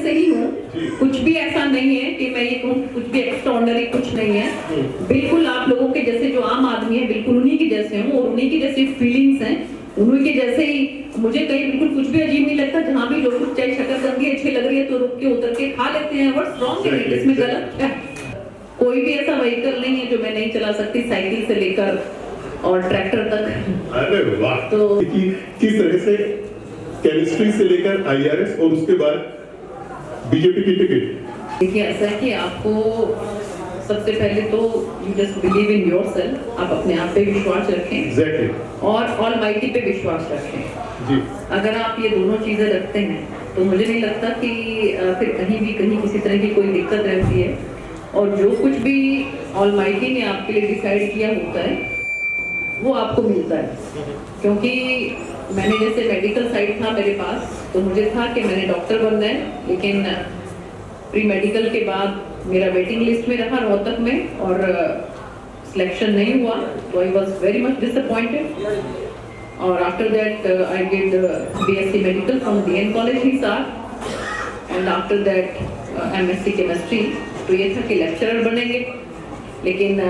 से ही हूँ, कुछ भी ऐसा नहीं है कि मैं ये कहूँ कुछ भी एक्स्ट्राऑर्डिनरी कुछ नहीं है। बिल्कुल आप लोगों के जैसे जो आम आदमी है बिल्कुल उन्हीं के जैसे हूँ और उन्हीं की जैसी फीलिंग्स हैं, उन्हीं के जैसे ही मुझे कहीं बिल्कुल कुछ भी अजीब नहीं लगता। जहाँ भी जो कुछ चाहे शक्करकंदी अच्छी लग रही है तो रुक के उतर के खा लेते हैं। व्हाट्स रॉन्ग इन इट, इसमें गलत क्या? कोई भी ऐसा व्हीकल नहीं है जो मैं नहीं चला सकती, साइकिल से लेकर और ट्रैक्टर तक। अरे वाह! तो किस तरह से केमिस्ट्री से लेकर आईआरएस और उसके बाद बीजेपी की टिकट? देखिए ऐसा है कि आपको सबसे पहले तो you just believe in yourself, आप अपने आप पे विश्वास रखें। एग्जैक्टली। और ऑलमाइटी पे विश्वास रखें जी। अगर आप ये दोनों चीजें रखते हैं तो मुझे नहीं लगता कि फिर कहीं किसी तरह की कोई दिक्कत रहती है। और जो कुछ भी ऑलमाइटी ने आपके लिए डिसाइड किया होता है वो आपको मिलता है। क्योंकि मैंने जैसे मेडिकल साइड था मेरे पास, तो मुझे था कि मैंने डॉक्टर बनना है, लेकिन प्री मेडिकल के बाद मेरा वेटिंग लिस्ट में रहा रोहतक में और सिलेक्शन नहीं हुआ, तो I was very much disappointed. और after that I did BSc medical from DN college Hisar and after that MSc chemistry. तो ये था कि लेक्चरर बनेंगे, लेकिन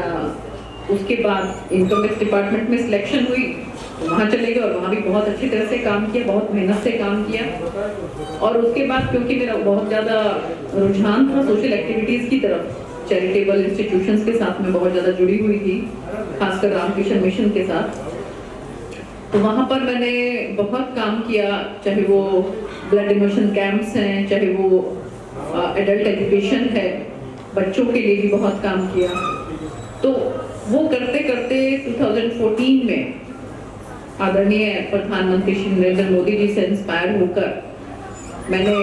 उसके बाद इनकम टैक्स डिपार्टमेंट में सिलेक्शन हुई, तो वहाँ चले गए और वहाँ भी बहुत अच्छी तरह से काम किया, बहुत मेहनत से काम किया। और उसके बाद क्योंकि मेरा बहुत ज़्यादा रुझान था सोशल एक्टिविटीज़ की तरफ, चैरिटेबल इंस्टीट्यूशंस के साथ में बहुत ज़्यादा जुड़ी हुई थी, खासकर रामकृष्ण मिशन के साथ। तो वहाँ पर मैंने बहुत काम किया, चाहे वो ब्लड डोनेशन कैंप्स हैं, चाहे वो एडल्ट एजुकेशन है, बच्चों के लिए भी बहुत काम किया। तो वो करते करते 2014 में आदरणीय प्रधानमंत्री श्री नरेंद्र मोदी जी से इंस्पायर होकर मैंने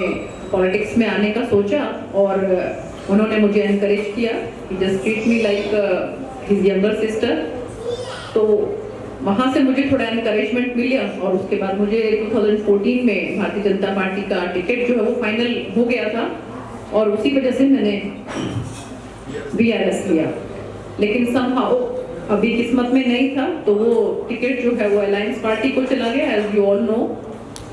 पॉलिटिक्स में आने का सोचा और उन्होंने मुझे एनकरेज किया कि just treat me like his younger sister. तो वहाँ से मुझे थोड़ा एनकरेजमेंट मिला और उसके बाद मुझे 2014 में भारतीय जनता पार्टी का टिकट जो है वो फाइनल हो गया था और उसी वजह से मैंने VRS लिया। लेकिन समहाउ अभी किस्मत में नहीं था, तो वो टिकट जो है वो अलायंस पार्टी को चला गया, एज यू ऑल नो।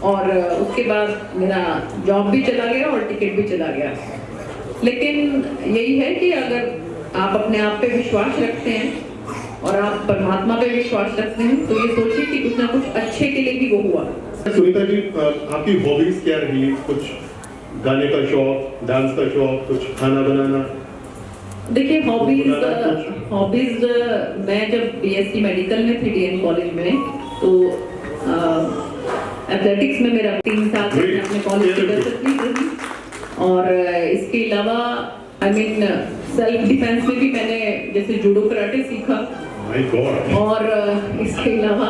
और उसके बाद मेरा जॉब भी चला गया और टिकट भी चला गया। लेकिन यही है कि अगर आप अपने आप पे विश्वास रखते हैं और आप परमात्मा पे विश्वास रखते हैं तो ये सोचिए कि कुछ ना कुछ अच्छे के लिए भी वो हुआ। सुनीता जी, आपकी हॉबीज क्या रही? कुछ गाने का शौक, डांस का शौक, कुछ खाना बनाना? देखिए हॉबीज मैं जब BSc मेडिकल में थी DN कॉलेज में, तो एथलेटिक्स में मेरा 3 साल मैंने अपने कॉलेज की दस्तक रही। और इसके अलावा सेल्फ डिफेंस में भी मैंने जैसे जूडो कराटे सीखा। और इसके अलावा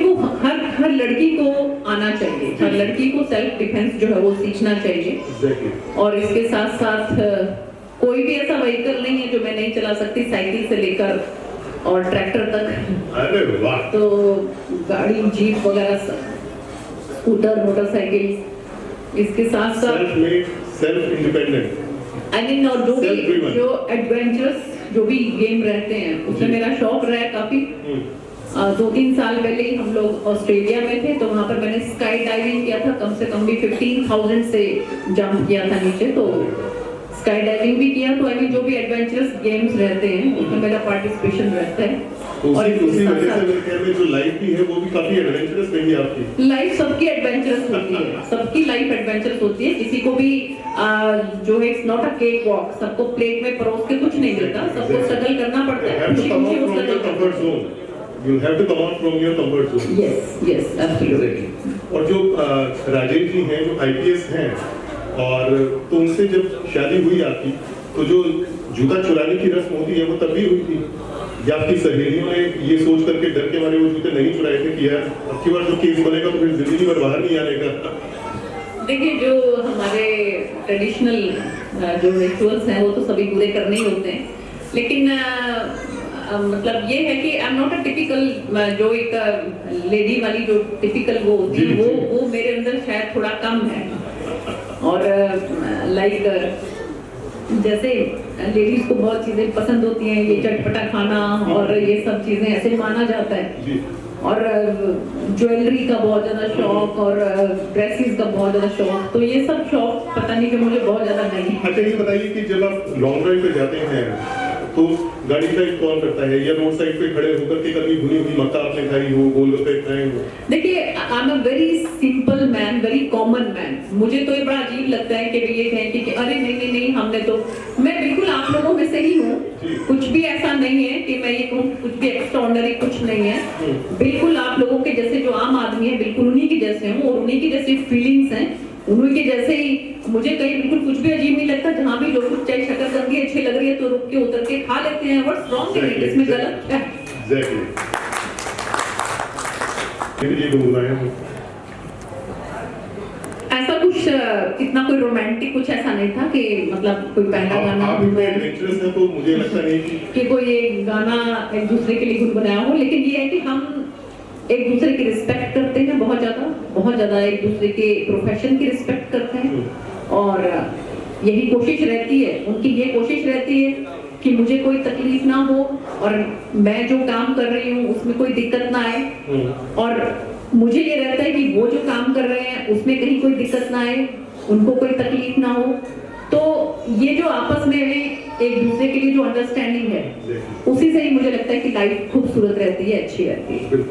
वो हर लड़की को आना चाहिए, हर लड़की को सेल्फ डिफेंस जो है वो सीखना चाहिए। और इसके साथ साथ कोई भी ऐसा व्हीकल नहीं है जो मैं नहीं चला सकती, साइकिल से लेकर और ट्रैक्टर तक। अरे वाह! तो गाड़ी, जीप वगैरह, स्कूटर, मोटरसाइकिल, इसके साथ साथ सेल्फ इंडिपेंडेंट और जो एडवेंचरस जो भी गेम रहते हैं उसमें मेरा शौक रहा है काफी। 2-3 साल पहले ही हम लोग ऑस्ट्रेलिया में थे, तो वहाँ पर मैंने स्काई डाइविंग किया था, कम से कम भी 15,000 से जंप किया था नीचे। तो स्काई डाइविंग भी किया। तो जो भी एडवेंचरस गेम्स रहते हैं उसमें मेरा पार्टिसिपेशन रहता है। और उसी वजह से मेरे ख्याल में जो लाइफ भी है वो भी काफी एडवेंचरस रही है आपकी। लाइफ सबकी एडवेंचरस होती है, सबकी लाइफ एडवेंचरस होती है। किसी को भी जो है it's not a cake walk, सबको प्लेट में परोस के कुछ नहीं मिलता, सबको स्ट्रगल करना पड़ता है। You have to come out from your comfort zone. Yes, absolutely. और जो राजेश जी हैं जो IPS हैं, और तो उनसे जब शादी हुई आपकी, तो जो जूता चुराने की रस्म होती है वो तब भी हुई थी, या आपकी सहेलियों ने ये सोच करके डर के मारे वो जूते नहीं चुराए थे कि यार अब की बार जो केस बनेगा तो फिर जिंदगी भर बाहर नहीं आने का? देखिए जो हमारे ट्रेडिशनल जो रिचुअल्स हैं वो तो सभी पूरे करने ही होते हैं, लेकिन मतलब ये है कि I am not a typical, जो एक लेडी वाली जो टिपिकल वो होती है वो मेरे अंदर शायद थोड़ा कम है। और लाइक जैसे लेडीज को बहुत चीजें पसंद होती हैं, ये चटपटा खाना और ये सब चीजें ऐसे माना जाता है। और ज्वेलरी का बहुत ज्यादा शौक और ड्रेसेस का बहुत ज्यादा शौक, तो ये सब शौक पता चलानी की मुझे बहुत ज्यादा नहीं है। अच्छा, ये बताइए कि जब आप लॉन्ग ड्राइव पे जाते हैं तो गाड़ी ड्राइव कौन करता है, या रोड साइड पे खड़े होकर के कभी भुनी हुई मक्का आपने खाई हो, गोलगप्पे खाए हो? देखिए, I am a very simple man, very common man. मुझे तो ये बड़ा अजीब लगता है कि ये कहें कि अरे नहीं नहीं नहीं, हमने तो, मैं बिल्कुल आप लोगों में से ही हूँ, कुछ भी ऐसा नहीं है कि मैं ये कहूँ कुछ भी एक्स्ट्राऑर्डिनरी कुछ नहीं है। बिल्कुल आप लोगों के जैसे जो आम आदमी है, बिल्कुल उन्हीं के जैसे हूँ, और उन्हीं की जैसी फीलिंग्स हैं, उन्हीं के जैसे ही। मुझे कहीं बिल्कुल कुछ भी अजीब नहीं लगता। जहाँ भी जो कुछ चाहे शक्करकंदी अच्छी लग रही है तो रुक के उतर के खा लेते हैं। व्हाट्स रॉन्ग इन इट, इसमें गलत क्या है? Exactly. ये गुनगुनाया है। ऐसा कुछ इतना कोई रोमांटिक कुछ ऐसा नहीं था कि मतलब कोई पहला गाना आप इतने एडवेंचरस हैं तो मुझे लगता नहीं कि कोई एक गाना एक दूसरे के लिए गुनगुनाया हो, लेकिन ये है कि हम एक दूसरे की रिस्पेक्ट करते हैं, बहुत ज्यादा एक दूसरे के प्रोफेशन की रिस्पेक्ट करते हैं, और यही कोशिश रहती है, उनकी ये कोशिश रहती है कि मुझे कोई तकलीफ ना हो और मैं जो काम कर रही हूँ उसमें कोई दिक्कत ना आए, और मुझे ये रहता है कि वो जो काम कर रहे हैं उसमें कहीं कोई दिक्कत ना आए, उनको कोई तकलीफ ना हो। तो ये जो आपस में है एक दूसरे के लिए जो अंडरस्टैंडिंग है, उसी से ही मुझे लगता है कि लाइफ खूबसूरत रहती है, अच्छी रहती है।